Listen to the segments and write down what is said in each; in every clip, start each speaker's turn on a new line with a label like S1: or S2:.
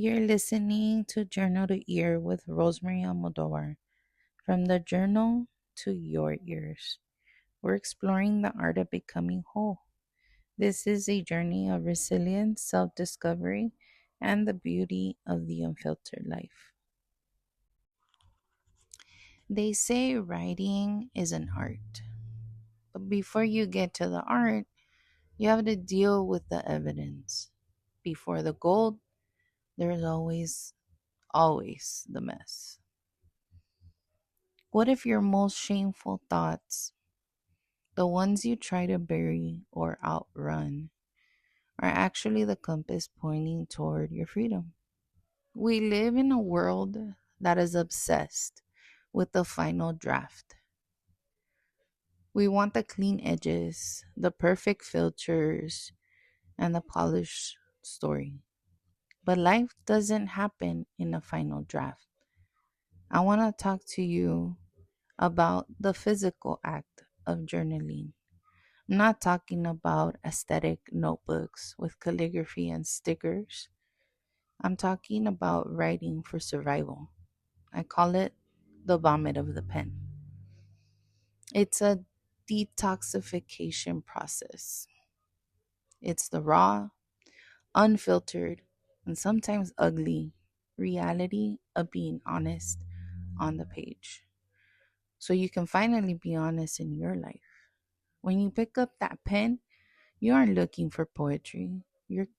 S1: You're listening to Journal to Ear with Rosemary Almodovar. From the journal to your ears, we're exploring the art of becoming whole. This is a journey of resilience, self discovery, and the beauty of the unfiltered life. They say writing is an art, but before you get to the art, you have to deal with the evidence. Before the gold, there's always the mess. What if your most shameful thoughts, the ones you try to bury or outrun, are actually the compass pointing toward your freedom? We live in a world that is obsessed with the final draft. We want the clean edges, the perfect filters, and the polished story. But life doesn't happen in a final draft. I want to talk to you about the physical act of journaling. I'm not talking about aesthetic notebooks with calligraphy and stickers. I'm talking about writing for survival. I call it the vomit of the pen. It's a detoxification process. It's the raw, unfiltered, and sometimes ugly reality of being honest on the page. So you can finally be honest in your life. When you pick up that pen, you aren't looking for poetry. You're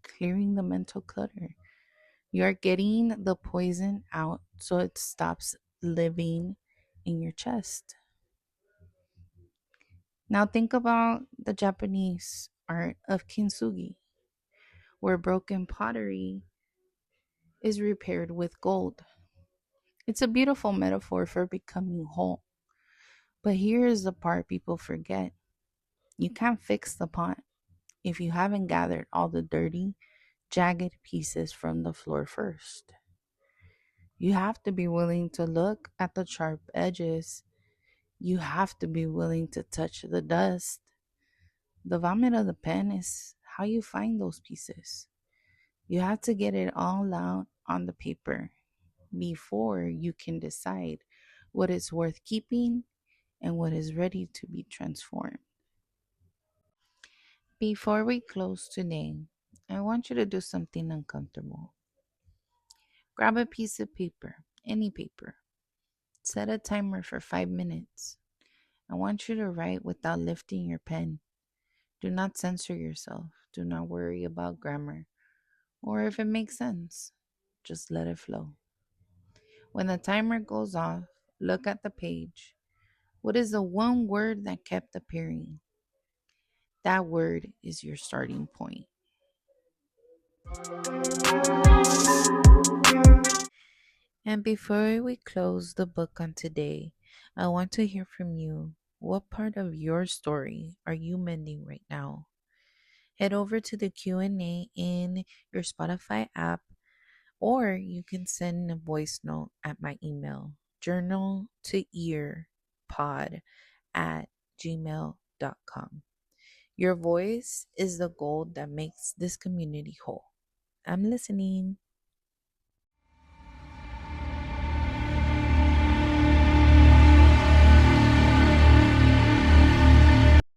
S1: clearing the mental clutter. You're getting the poison out so it stops living in your chest. Now think about the Japanese art of kintsugi, where broken pottery is repaired with gold. It's a beautiful metaphor for becoming whole. But here is the part people forget. You can't fix the pot if you haven't gathered all the dirty, jagged pieces from the floor first. You have to be willing to look at the sharp edges. You have to be willing to touch the dust. The vomit of the pen is how you find those pieces. You have to get it all out on the paper before you can decide what is worth keeping and what is ready to be transformed. Before we close today, I want you to do something uncomfortable. Grab a piece of paper, any paper. Set a timer for 5 minutes. I want you to write without lifting your pen. Do not censor yourself. Do not worry about grammar or if it makes sense. Just let it flow. When the timer goes off, look at the page. What is the one word that kept appearing? That word is your starting point. And before we close the book on today, I want to hear from you. What part of your story are you mending right now? Head over to the Q&A in your Spotify app, or you can send a voice note at my email, journaltoearpod@gmail.com. Your voice is the gold that makes this community whole. I'm listening.